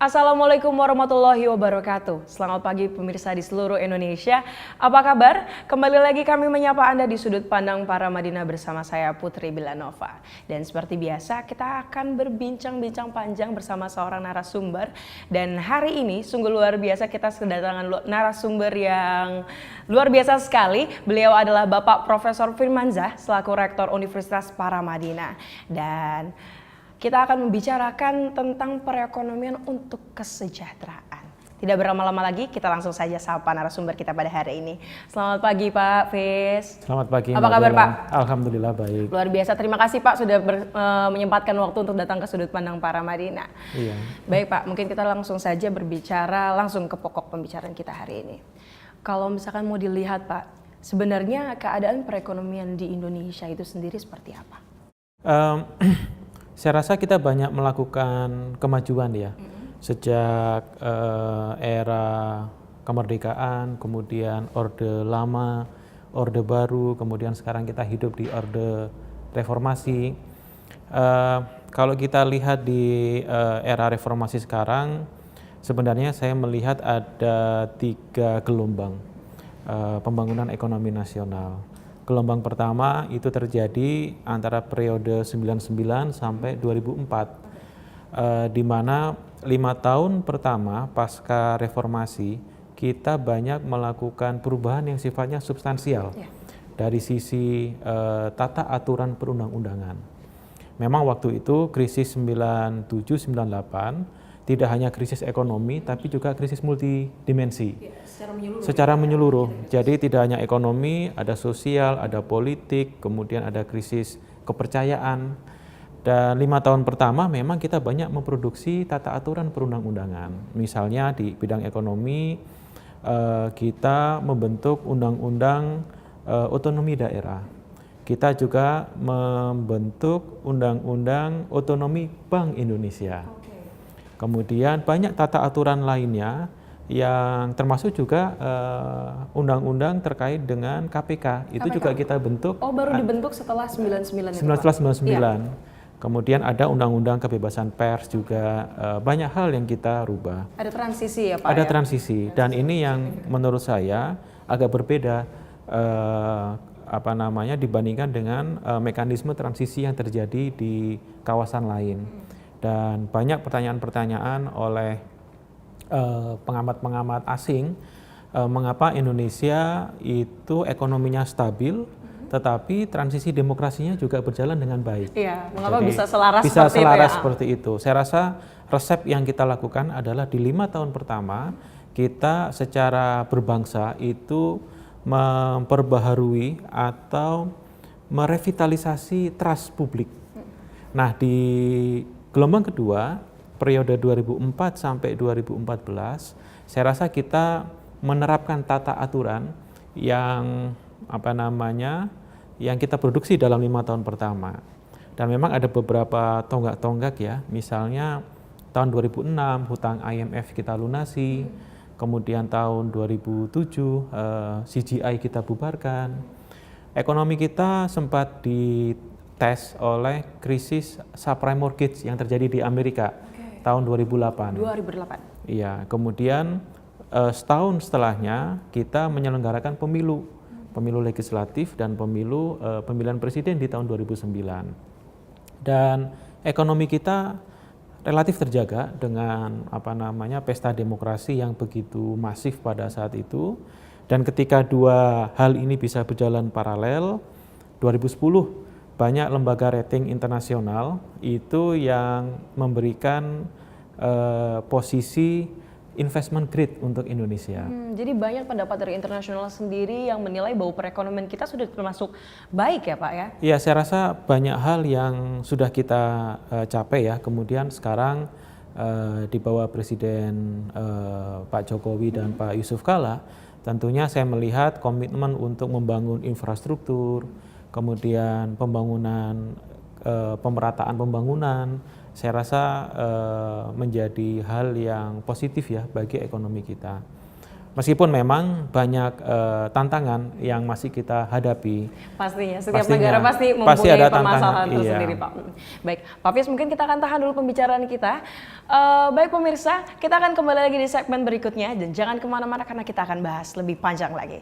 Assalamualaikum warahmatullahi wabarakatuh. Selamat pagi pemirsa di seluruh Indonesia. Apa kabar? Kembali lagi kami menyapa Anda di sudut pandang para Madinah bersama saya Putri Bilanova. Dan seperti biasa kita akan berbincang-bincang panjang bersama seorang narasumber. Dan hari ini sungguh luar biasa, kita kedatangan narasumber yang luar biasa sekali. Beliau adalah Bapak Profesor Firmansyah selaku Rektor Universitas Paramadina. Dan kita akan membicarakan tentang perekonomian untuk kesejahteraan. Tidak berlama-lama lagi, kita langsung saja sapa narasumber kita pada hari ini. Selamat pagi Pak Fis. Selamat pagi. Apa kabar Pak? Alhamdulillah baik. Luar biasa, terima kasih Pak sudah menyempatkan waktu untuk datang ke sudut pandang Paramadina. Iya. Baik Pak, mungkin kita langsung saja berbicara langsung ke pokok pembicaraan kita hari ini. Kalau misalkan mau dilihat Pak, sebenarnya keadaan perekonomian di Indonesia itu sendiri seperti apa? Saya rasa kita banyak melakukan kemajuan ya, sejak era kemerdekaan, kemudian Orde Lama, Orde Baru, kemudian sekarang kita hidup di Orde Reformasi. Kalau kita lihat di era reformasi sekarang, sebenarnya saya melihat ada 3 gelombang pembangunan ekonomi nasional. Gelombang pertama itu terjadi antara periode 99 sampai 2004, di mana 5 tahun pertama pasca reformasi kita banyak melakukan perubahan yang sifatnya substansial dari sisi tata aturan perundang-undangan. Memang waktu itu krisis 97-98 tidak hanya krisis ekonomi, tapi juga krisis multidimensi. Secara menyeluruh. Jadi tidak hanya ekonomi, ada sosial, ada politik, kemudian ada krisis kepercayaan. Dan 5 tahun pertama memang kita banyak memproduksi tata aturan perundang-undangan. Misalnya di bidang ekonomi, kita membentuk undang-undang otonomi daerah. Kita juga membentuk undang-undang otonomi Bank Indonesia. Kemudian banyak tata aturan lainnya yang termasuk juga undang-undang terkait dengan KPK. Itu juga kita bentuk. Oh, baru dibentuk setelah 99 itu, 1999. Ya. Kemudian ada undang-undang kebebasan pers juga, banyak hal yang kita rubah. Ada transisi ya Pak? Ada transisi, dan ini yang menurut saya agak berbeda dibandingkan dengan mekanisme transisi yang terjadi di kawasan lain. Dan banyak pertanyaan-pertanyaan oleh pengamat-pengamat asing, mengapa Indonesia itu ekonominya stabil, tetapi transisi demokrasinya juga berjalan dengan baik. Iya, mengapa Jadi, bisa selaras seperti itu. Saya rasa resep yang kita lakukan adalah di 5 tahun pertama, kita secara berbangsa itu memperbaharui atau merevitalisasi trust publik. Nah, di gelombang kedua, periode 2004 sampai 2014, saya rasa kita menerapkan tata aturan yang yang kita produksi dalam 5 tahun pertama. Dan memang ada beberapa tonggak-tonggak ya, misalnya tahun 2006 hutang IMF kita lunasi, kemudian tahun 2007 CGI kita bubarkan. Ekonomi kita sempat dites oleh krisis subprime mortgage yang terjadi di Amerika tahun 2008. Iya, kemudian setahun setelahnya kita menyelenggarakan pemilu legislatif dan pemilihan presiden di tahun 2009. Dan ekonomi kita relatif terjaga dengan pesta demokrasi yang begitu masif pada saat itu. Dan ketika 2 hal ini bisa berjalan paralel, 2010 banyak lembaga rating internasional itu yang memberikan posisi investment grade untuk Indonesia. Jadi banyak pendapat dari internasional sendiri yang menilai bahwa perekonomian kita sudah termasuk baik ya Pak ya? Iya, saya rasa banyak hal yang sudah kita capai ya. Kemudian sekarang di bawah Presiden Pak Jokowi dan Pak Yusuf Kalla, tentunya saya melihat komitmen untuk membangun infrastruktur, kemudian pemerataan pembangunan, saya rasa menjadi hal yang positif ya bagi ekonomi kita. Meskipun memang banyak tantangan yang masih kita hadapi. Pastinya, setiap Pastinya. negara pasti Pasti mempunyai ada permasalahan tantangan, tersendiri, iya. Pak. Baik, Pak Fis, mungkin kita akan tahan dulu pembicaraan kita. Baik pemirsa, kita akan kembali lagi di segmen berikutnya dan jangan kemana-mana karena kita akan bahas lebih panjang lagi.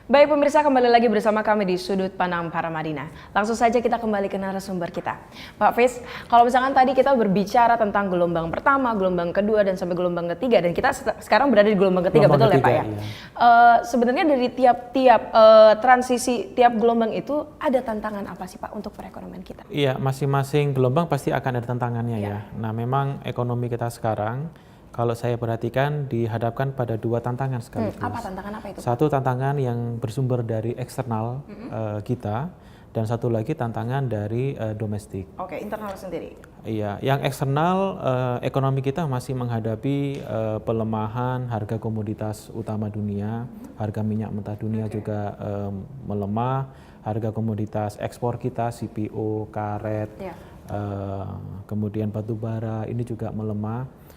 Baik pemirsa, kembali lagi bersama kami di Sudut Pandang Paramadina. Langsung saja kita kembali ke narasumber kita. Pak Fis, kalau misalkan tadi kita berbicara tentang gelombang pertama, gelombang kedua, dan sampai gelombang ketiga, dan kita sekarang berada di gelombang ketiga, betul ya Pak ya? Iya. Sebenarnya dari tiap transisi, tiap gelombang itu ada tantangan apa sih Pak untuk perekonomian kita? Iya, masing-masing gelombang pasti akan ada tantangannya ya. Nah, memang ekonomi kita sekarang, kalau saya perhatikan dihadapkan pada dua tantangan sekaligus. Apa tantangan apa itu? Satu tantangan yang bersumber dari eksternal kita, dan satu lagi tantangan dari domestik. Oke, internal sendiri. Iya, yang eksternal ekonomi kita masih menghadapi pelemahan harga komoditas utama dunia, harga minyak mentah dunia juga melemah, harga komoditas ekspor kita CPO, karet, kemudian batu bara ini juga melemah.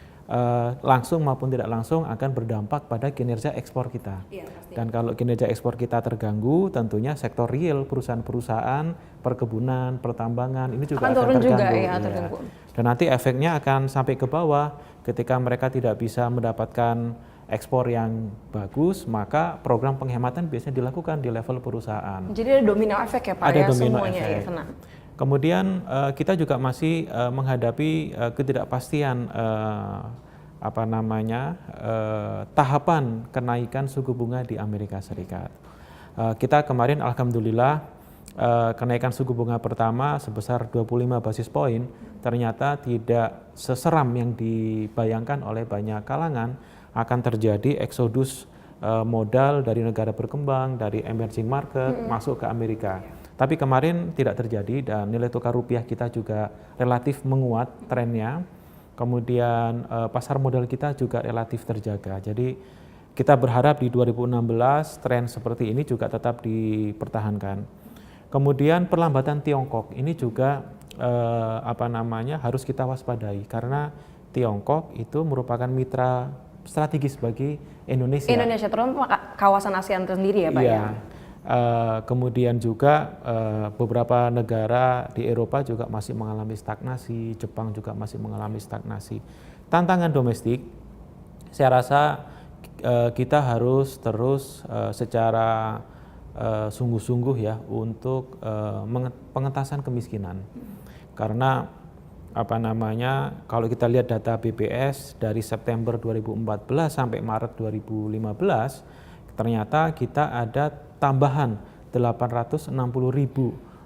Langsung maupun tidak langsung akan berdampak pada kinerja ekspor kita. Dan kalau kinerja ekspor kita terganggu, tentunya sektor real, perusahaan-perusahaan, perkebunan, pertambangan ini juga akan turun terganggu. juga ya, terganggu. Dan nanti efeknya akan sampai ke bawah ketika mereka tidak bisa mendapatkan ekspor yang bagus, maka program penghematan biasanya dilakukan di level perusahaan. Jadi ada domino efek ya Pak, Ada ya domino semuanya efek. ya kena. Kemudian kita juga masih menghadapi ketidakpastian tahapan kenaikan suku bunga di Amerika Serikat. Kita kemarin alhamdulillah kenaikan suku bunga pertama sebesar 25 basis poin ternyata tidak seseram yang dibayangkan oleh banyak kalangan, akan terjadi eksodus modal dari negara berkembang, dari emerging market masuk ke Amerika. Tapi kemarin tidak terjadi dan nilai tukar rupiah kita juga relatif menguat trennya. Kemudian pasar modal kita juga relatif terjaga. Jadi kita berharap di 2016 tren seperti ini juga tetap dipertahankan. Kemudian perlambatan Tiongkok ini juga harus kita waspadai karena Tiongkok itu merupakan mitra strategis bagi Indonesia. Indonesia terutama kawasan ASEAN sendiri ya Pak ya. Kemudian juga beberapa negara di Eropa juga masih mengalami stagnasi, Jepang juga masih mengalami stagnasi. Tantangan domestik, saya rasa kita harus terus secara sungguh-sungguh ya untuk pengentasan kemiskinan. Karena kalau kita lihat data BPS dari September 2014 sampai Maret 2015, ternyata kita ada tambahan 860.000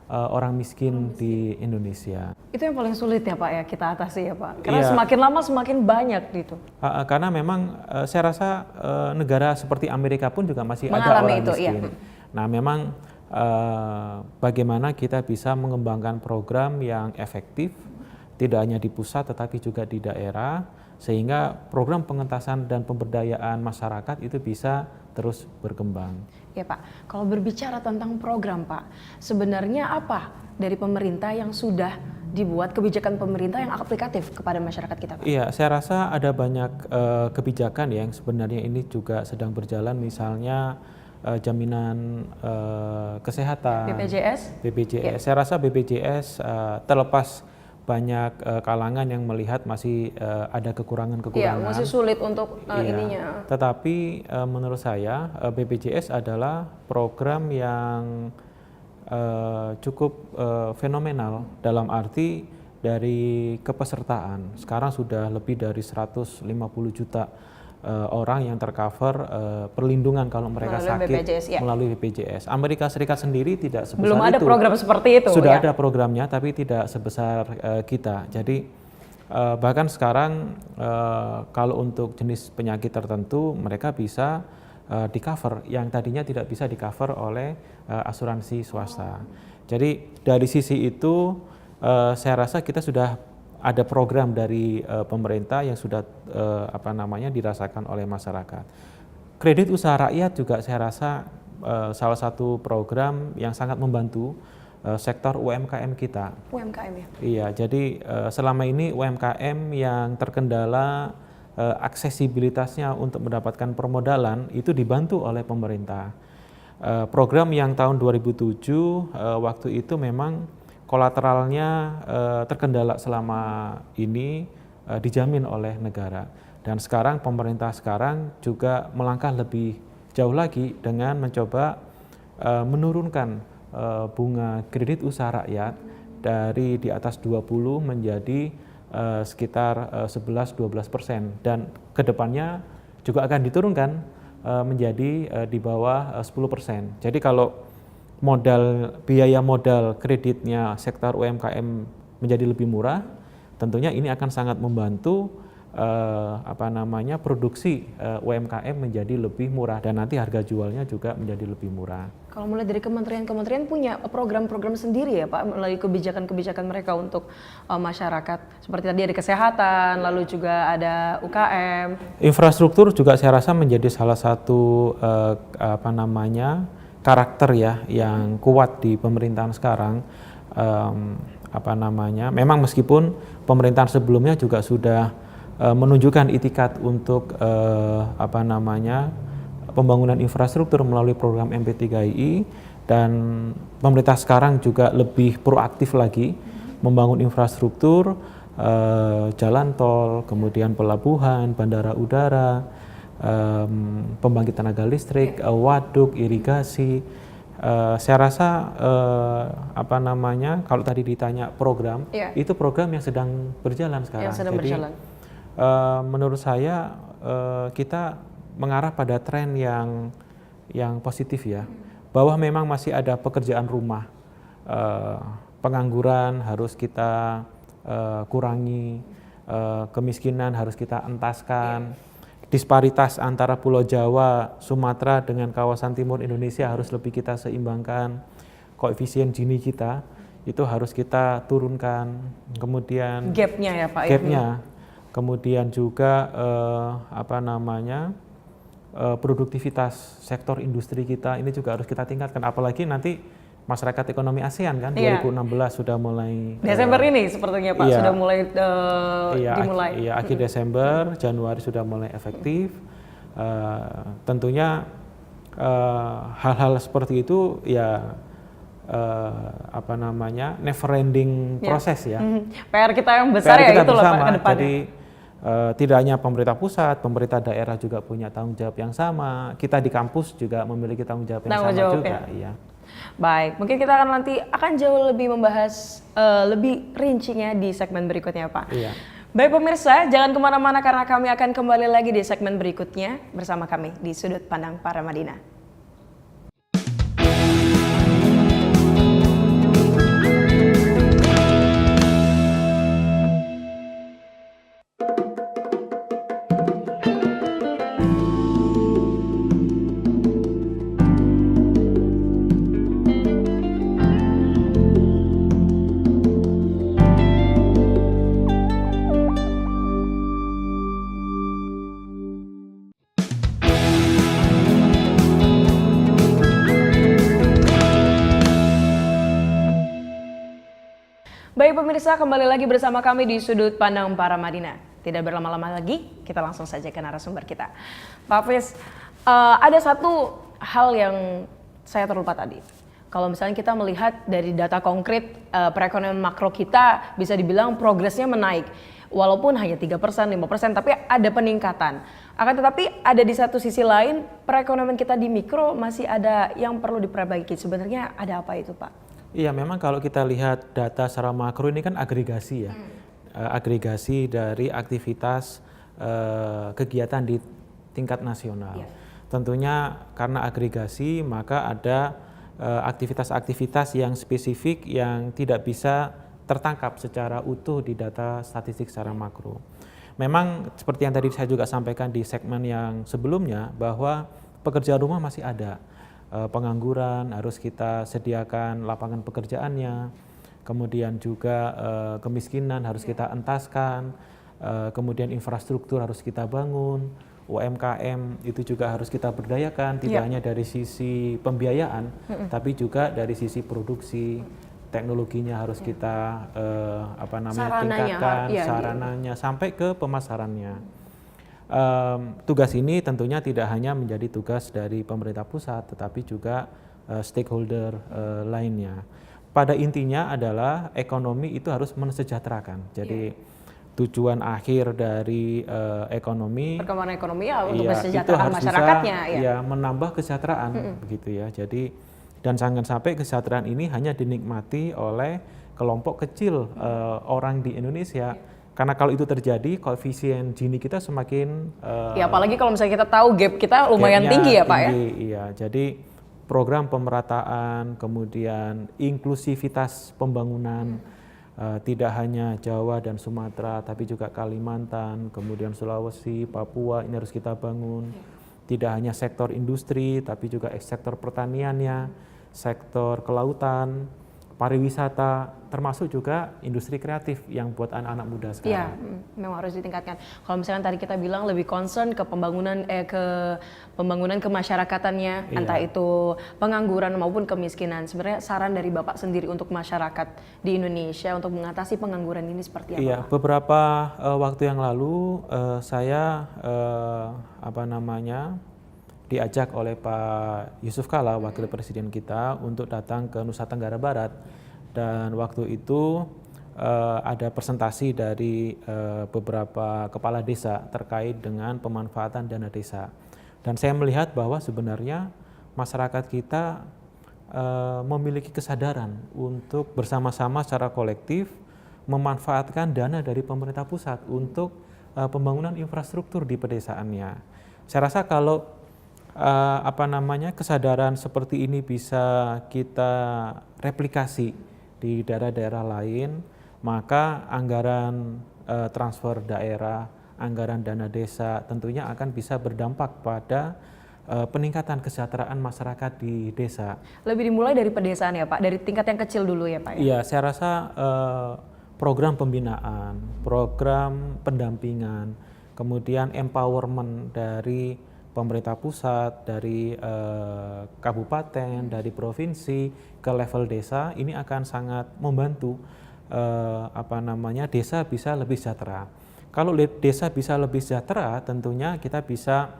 orang miskin di Indonesia. Itu yang paling sulit ya Pak ya kita atasi ya Pak. Karena semakin lama semakin banyak gitu. Karena memang saya rasa negara seperti Amerika pun juga masih ada mengalami orang itu, miskin. iya. Nah memang bagaimana kita bisa mengembangkan program yang efektif, tidak hanya di pusat tetapi juga di daerah, sehingga program pengentasan dan pemberdayaan masyarakat itu bisa terus berkembang. Ya Pak, kalau berbicara tentang program Pak, sebenarnya apa dari pemerintah yang sudah dibuat, kebijakan pemerintah yang aplikatif kepada masyarakat kita Pak? Iya, saya rasa ada banyak kebijakan yang sebenarnya ini juga sedang berjalan, misalnya jaminan kesehatan, BPJS. Saya rasa BPJS terlepas banyak kalangan yang melihat masih ada kekurangan-kekurangan. Iya, masih sulit untuk ininya. Tetapi menurut saya BPJS adalah program yang cukup fenomenal dalam arti dari kepesertaan. Sekarang sudah lebih dari 150 juta orang yang tercover perlindungan kalau mereka sakit BPJS, ya. melalui BPJS. Amerika Serikat sendiri tidak sebesar Belum ada itu. program seperti itu. Sudah ya? ada programnya tapi tidak sebesar kita. Jadi Bahkan sekarang kalau untuk jenis penyakit tertentu mereka bisa di cover yang tadinya tidak bisa di cover oleh asuransi swasta. Jadi dari sisi itu saya rasa kita sudah ada program dari pemerintah yang sudah dirasakan oleh masyarakat. Kredit usaha rakyat juga saya rasa salah satu program yang sangat membantu sektor UMKM kita. UMKM ya? Iya, jadi selama ini UMKM yang terkendala aksesibilitasnya untuk mendapatkan permodalan itu dibantu oleh pemerintah. Program yang tahun 2007 waktu itu memang kolateralnya terkendala selama ini dijamin oleh negara. Dan sekarang pemerintah sekarang juga melangkah lebih jauh lagi dengan mencoba menurunkan bunga kredit usaha rakyat dari di atas 20 menjadi sekitar 11-12% dan kedepannya juga akan diturunkan menjadi di bawah 10%. Jadi kalau biaya modal kreditnya sektor UMKM menjadi lebih murah, tentunya ini akan sangat membantu produksi UMKM menjadi lebih murah dan nanti harga jualnya juga menjadi lebih murah. Kalau mulai dari kementerian punya program-program sendiri ya Pak, melalui kebijakan-kebijakan mereka untuk masyarakat. Seperti tadi ada kesehatan, lalu juga ada UKM. Infrastruktur juga saya rasa menjadi salah satu karakter ya yang kuat di pemerintahan sekarang. Memang meskipun pemerintahan sebelumnya juga sudah menunjukkan itikat untuk pembangunan infrastruktur melalui program MP3I dan pemerintah sekarang juga lebih proaktif lagi membangun infrastruktur jalan tol, kemudian pelabuhan, bandara udara, pembangkit tenaga listrik, waduk, irigasi. Saya rasa kalau tadi ditanya program, itu program yang sedang berjalan sekarang. Yang sedang berjalan. Menurut saya kita mengarah pada tren yang positif ya, bahwa memang masih ada pekerjaan rumah, pengangguran harus kita kurangi, kemiskinan harus kita entaskan, disparitas antara Pulau Jawa, Sumatera dengan kawasan timur Indonesia harus lebih kita seimbangkan, koefisien Gini kita itu harus kita turunkan, kemudian gapnya ya Pak. Gapnya, kemudian juga produktivitas sektor industri kita ini juga harus kita tingkatkan, apalagi nanti masyarakat ekonomi ASEAN kan 2016 sudah mulai Desember ini sepertinya Pak sudah mulai dimulai. Akhir Desember, Januari sudah mulai efektif. Tentunya hal-hal seperti itu ya never ending proses ya. PR kita yang besar ya itu loh Pak ke depannya. Jadi tidak hanya pemerintah pusat, pemerintah daerah juga punya tanggung jawab yang sama. Kita di kampus juga memiliki tanggung jawab yang sama juga. Iya. Baik, mungkin kita nanti akan jauh lebih membahas lebih rincinya di segmen berikutnya Pak. Iya. Baik pemirsa, jangan kemana-mana karena kami akan kembali lagi di segmen berikutnya bersama kami di Sudut Pandang Paramadina. Baik pemirsa, kembali lagi bersama kami di Sudut Pandang Paramadina. Tidak berlama-lama lagi, kita langsung saja ke narasumber kita. Pak Fis, ada satu hal yang saya terlupa tadi. Kalau misalnya kita melihat dari data konkret perekonomian makro kita, bisa dibilang progresnya menaik. Walaupun hanya 3%, 5%, tapi ada peningkatan. Akan tetapi ada di satu sisi lain, perekonomian kita di mikro masih ada yang perlu diperbaiki. Sebenarnya ada apa itu Pak? Iya, memang kalau kita lihat data secara makro ini kan agregasi ya, agregasi dari aktivitas kegiatan di tingkat nasional. Tentunya karena agregasi maka ada aktivitas-aktivitas yang spesifik yang tidak bisa tertangkap secara utuh di data statistik secara makro. Memang seperti yang tadi saya juga sampaikan di segmen yang sebelumnya bahwa pekerjaan rumah masih ada. Pengangguran harus kita sediakan lapangan pekerjaannya, kemudian juga kemiskinan harus kita entaskan, kemudian infrastruktur harus kita bangun, UMKM itu juga harus kita berdayakan, tidak hanya dari sisi pembiayaan, tapi juga dari sisi produksi, teknologinya harus kita tingkatkan, sarananya sampai ke pemasarannya. Tugas ini tentunya tidak hanya menjadi tugas dari pemerintah pusat, tetapi juga stakeholder lainnya. Pada intinya adalah ekonomi itu harus mensejahterakan. Jadi tujuan akhir dari ekonomi, perkembangan ekonomi ya untuk itu mensejahterakan harus masyarakatnya bisa, menambah kesejahteraan begitu ya. Jadi dan jangan sampai kesejahteraan ini hanya dinikmati oleh kelompok kecil orang di Indonesia. Karena kalau itu terjadi, koefisien Gini kita semakin ya, apalagi kalau misalnya kita tahu gap kita lumayan tinggi ya Pak ya. Iya, jadi program pemerataan, kemudian inklusivitas pembangunan, tidak hanya Jawa dan Sumatera, tapi juga Kalimantan, kemudian Sulawesi, Papua, ini harus kita bangun. Tidak hanya sektor industri, tapi juga sektor pertaniannya, sektor kelautan, pariwisata, termasuk juga industri kreatif yang buat anak-anak muda sekarang. Iya, memang harus ditingkatkan. Kalau misalkan tadi kita bilang lebih concern ke pembangunan kemasyarakatannya, entah itu pengangguran maupun kemiskinan. Sebenarnya saran dari Bapak sendiri untuk masyarakat di Indonesia untuk mengatasi pengangguran ini seperti apa? Iya, beberapa waktu yang lalu saya diajak oleh Pak Yusuf Kala, Wakil Presiden kita, untuk datang ke Nusa Tenggara Barat. Dan waktu itu ada presentasi dari beberapa kepala desa terkait dengan pemanfaatan dana desa. Dan saya melihat bahwa sebenarnya masyarakat kita memiliki kesadaran untuk bersama-sama secara kolektif memanfaatkan dana dari pemerintah pusat untuk pembangunan infrastruktur di pedesaannya. Saya rasa kalau kesadaran seperti ini bisa kita replikasi di daerah-daerah lain, maka anggaran transfer daerah, anggaran dana desa tentunya akan bisa berdampak pada peningkatan kesejahteraan masyarakat di desa. Lebih dimulai dari pedesaan ya Pak, dari tingkat yang kecil dulu ya Pak ya? Iya, saya rasa program pembinaan, program pendampingan, kemudian empowerment dari pemerintah pusat, dari kabupaten, dari provinsi ke level desa, ini akan sangat membantu desa bisa lebih sejahtera. Kalau desa bisa lebih sejahtera, tentunya kita bisa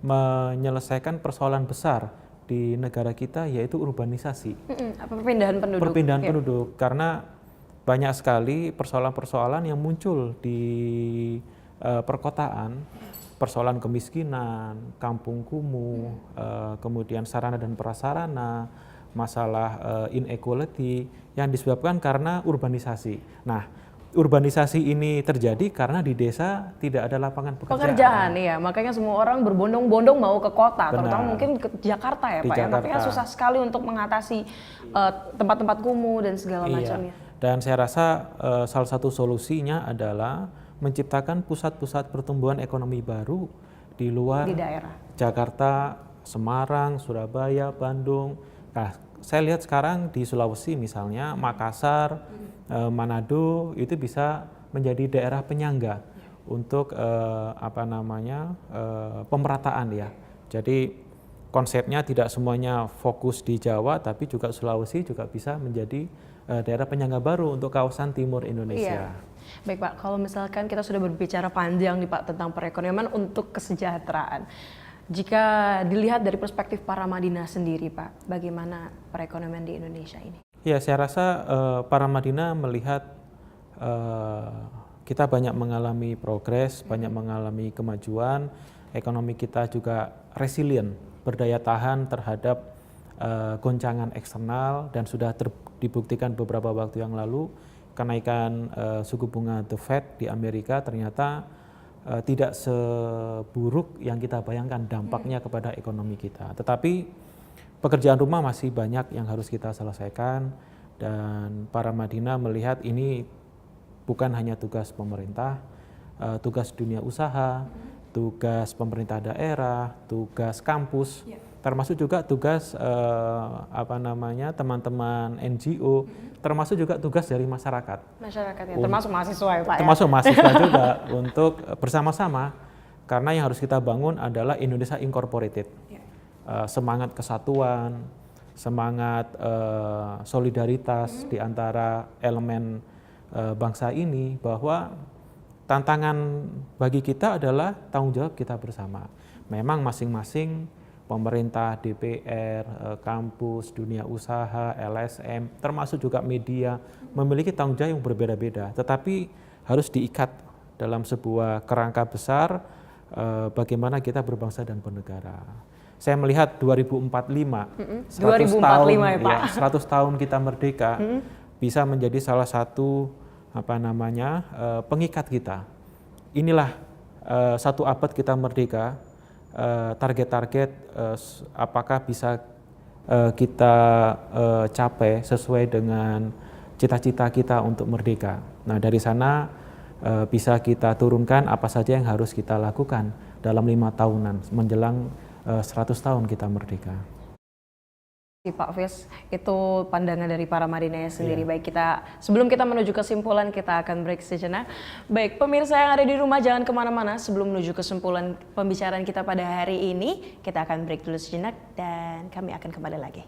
menyelesaikan persoalan besar di negara kita, yaitu urbanisasi. Perpindahan penduduk. Perpindahan penduduk, karena banyak sekali persoalan-persoalan yang muncul di perkotaan. Persoalan kemiskinan, kampung kumuh, kemudian sarana dan prasarana, masalah inequality yang disebabkan karena urbanisasi. Nah, urbanisasi ini terjadi karena di desa tidak ada lapangan pekerjaan. Iya, makanya semua orang berbondong-bondong mau ke kota, Benar. terutama mungkin ke Jakarta ya Di Pak. Jakarta. Makanya susah sekali untuk mengatasi tempat-tempat kumuh dan segala macamnya. Dan saya rasa salah satu solusinya adalah menciptakan pusat-pusat pertumbuhan ekonomi baru di luar Di daerah. Jakarta, Semarang, Surabaya, Bandung. Nah, saya lihat sekarang di Sulawesi misalnya, Makassar, Manado itu bisa menjadi daerah penyangga untuk pemerataan ya. Jadi konsepnya tidak semuanya fokus di Jawa, tapi juga Sulawesi juga bisa menjadi daerah penyangga baru untuk kawasan timur Indonesia. Iya. Baik Pak, kalau misalkan kita sudah berbicara panjang nih Pak tentang perekonomian untuk kesejahteraan. Jika dilihat dari perspektif Paramadina sendiri Pak, bagaimana perekonomian di Indonesia ini? Ya, saya rasa Paramadina melihat kita banyak mengalami progres, banyak mengalami kemajuan, ekonomi kita juga resilient, berdaya tahan terhadap goncangan eksternal, dan sudah dibuktikan beberapa waktu yang lalu kenaikan suku bunga The Fed di Amerika ternyata tidak seburuk yang kita bayangkan dampaknya kepada ekonomi kita. Tetapi pekerjaan rumah masih banyak yang harus kita selesaikan, Dan para Madinah melihat ini bukan hanya tugas pemerintah, tugas dunia usaha, tugas pemerintah daerah, tugas kampus, termasuk juga tugas teman-teman NGO, termasuk juga tugas dari masyarakat. Masyarakat ya, termasuk mahasiswa ya Pak. Termasuk mahasiswa juga untuk bersama-sama, karena yang harus kita bangun adalah Indonesia Incorporated. Semangat kesatuan, semangat solidaritas di antara elemen bangsa ini, bahwa tantangan bagi kita adalah tanggung jawab kita bersama. Memang masing-masing pemerintah, DPR, kampus, dunia usaha, LSM, termasuk juga media memiliki tanggung jawab yang berbeda-beda, tetapi harus diikat dalam sebuah kerangka besar bagaimana kita berbangsa dan bernegara. Saya melihat 2045, 100 tahun, ya Pak. 100 tahun kita merdeka, bisa menjadi salah satu pengikat kita. Inilah 1 abad kita merdeka, target-target apakah bisa kita capai sesuai dengan cita-cita kita untuk merdeka. Nah, dari sana bisa kita turunkan apa saja yang harus kita lakukan dalam 5 tahunan menjelang 100 tahun kita merdeka. Pak Fis, itu pandangan dari para Madinah sendiri. Baik, sebelum kita menuju kesimpulan, kita akan break sejenak. Baik, pemirsa yang ada di rumah jangan kemana-mana. Sebelum menuju kesimpulan pembicaraan kita pada hari ini, kita akan break dulu sejenak dan kami akan kembali lagi.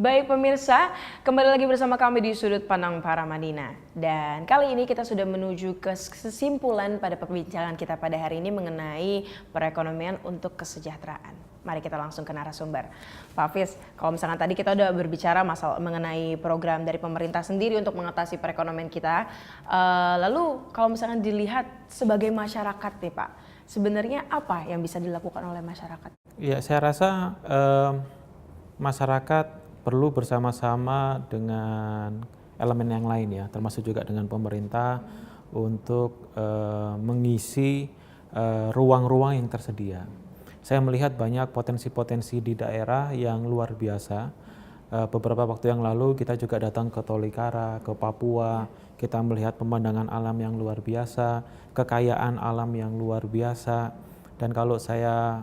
Baik pemirsa, kembali lagi bersama kami di Sudut Pandang Para Madinah. Dan kali ini kita sudah menuju ke kesimpulan pada perbincangan kita pada hari ini mengenai perekonomian untuk kesejahteraan. Mari kita langsung ke narasumber. Pak Fis, kalau misalkan tadi kita udah berbicara masalah mengenai program dari pemerintah sendiri untuk mengatasi perekonomian kita. Lalu kalau misalkan dilihat sebagai masyarakat nih Pak, sebenarnya apa yang bisa dilakukan oleh masyarakat? Ya, saya rasa masyarakat perlu bersama-sama dengan elemen yang lain ya, termasuk juga dengan pemerintah untuk mengisi ruang-ruang yang tersedia. Saya melihat banyak potensi-potensi di daerah yang luar biasa. Beberapa waktu yang lalu kita juga datang ke Tolikara, ke Papua, kita melihat pemandangan alam yang luar biasa, kekayaan alam yang luar biasa. Dan kalau saya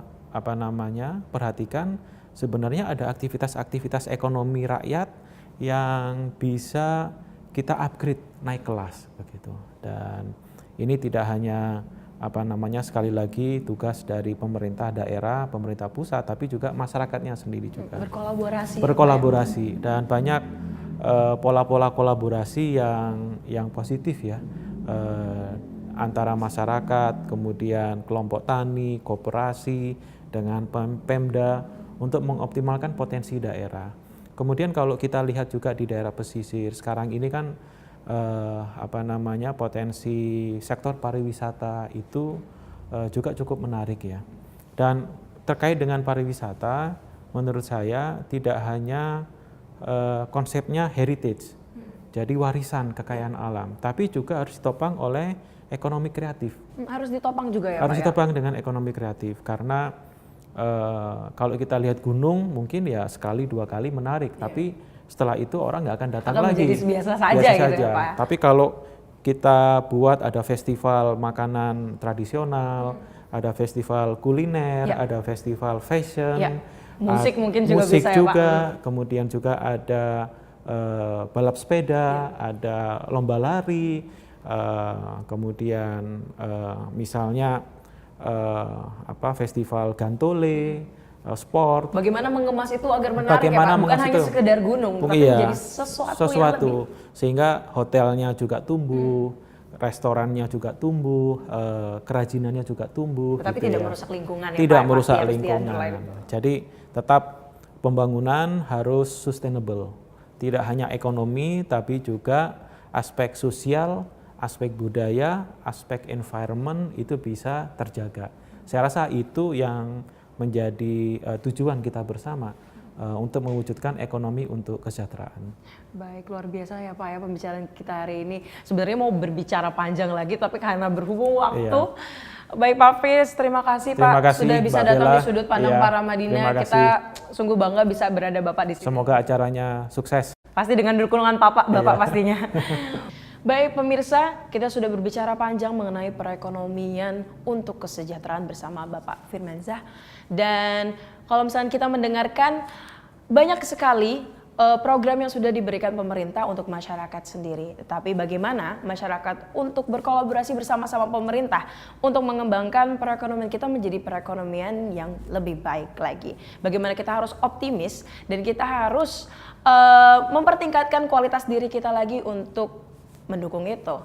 perhatikan, sebenarnya ada aktivitas-aktivitas ekonomi rakyat yang bisa kita upgrade, naik kelas begitu. Dan ini tidak hanya sekali lagi tugas dari pemerintah daerah, pemerintah pusat, tapi juga masyarakatnya sendiri juga. Berkolaborasi dan banyak pola-pola kolaborasi yang positif ya, antara masyarakat, kemudian kelompok tani, koperasi dengan Pemda untuk mengoptimalkan potensi daerah. Kemudian kalau kita lihat juga di daerah pesisir, sekarang ini kan potensi sektor pariwisata itu juga cukup menarik ya. Dan terkait dengan pariwisata, menurut saya tidak hanya konsepnya heritage, jadi warisan kekayaan alam, tapi juga harus ditopang oleh ekonomi kreatif. Harus ditopang juga ya, harus Pak, ditopang dengan ekonomi kreatif, karena kalau kita lihat gunung mungkin ya sekali 2 kali menarik, tapi setelah itu orang nggak akan datang lagi. Menjadi biasa saja gitu ya, Pak. Tapi kalau kita buat ada festival makanan tradisional, ada festival kuliner, ada festival fashion, musik mungkin juga musik bisa juga, ya, Pak. Kemudian juga ada balap sepeda, ada lomba lari, kemudian misalnya festival gantole, sport. Bagaimana mengemas itu agar menarik ya Pak? Bukan hanya sekedar gunung, tapi menjadi sesuatu yang lebih. Sehingga hotelnya juga tumbuh, restorannya juga tumbuh, kerajinannya juga tumbuh. Tapi gitu tidak ya. merusak lingkungan ya Tidak Pak? merusak lingkungan. Jadi Tetap pembangunan harus sustainable, tidak hanya ekonomi tapi juga aspek sosial, aspek budaya, aspek environment itu bisa terjaga. Saya rasa itu yang menjadi tujuan kita bersama untuk mewujudkan ekonomi untuk kesejahteraan. Baik, luar biasa ya Pak ya pembicaraan kita hari ini. Sebenarnya mau berbicara panjang lagi tapi karena berhubung waktu. Baik Pak Fis, terima kasih Pak sudah bisa datang di sudut pandang para Madinah. Kita sungguh bangga bisa berada Bapak di sini. Semoga acaranya sukses. Pasti dengan dukungan Bapak pastinya. Baik pemirsa, kita sudah berbicara panjang mengenai perekonomian untuk kesejahteraan bersama Bapak Firmansyah. Dan kalau misalnya kita mendengarkan banyak sekali program yang sudah diberikan pemerintah untuk masyarakat sendiri. Tapi bagaimana masyarakat untuk berkolaborasi bersama-sama pemerintah untuk mengembangkan perekonomian kita menjadi perekonomian yang lebih baik lagi. Bagaimana kita harus optimis dan kita harus mempertingkatkan kualitas diri kita lagi untuk mendukung itu.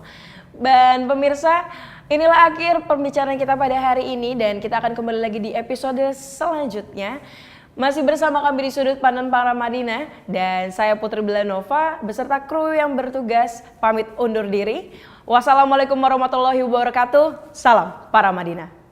Dan pemirsa, inilah akhir pembicaraan kita pada hari ini dan kita akan kembali lagi di episode selanjutnya. Masih bersama kami di Sudut Pandang Para Madinah dan saya Putri Bilanova beserta kru yang bertugas pamit undur diri. Wassalamualaikum warahmatullahi wabarakatuh. Salam Para Madinah.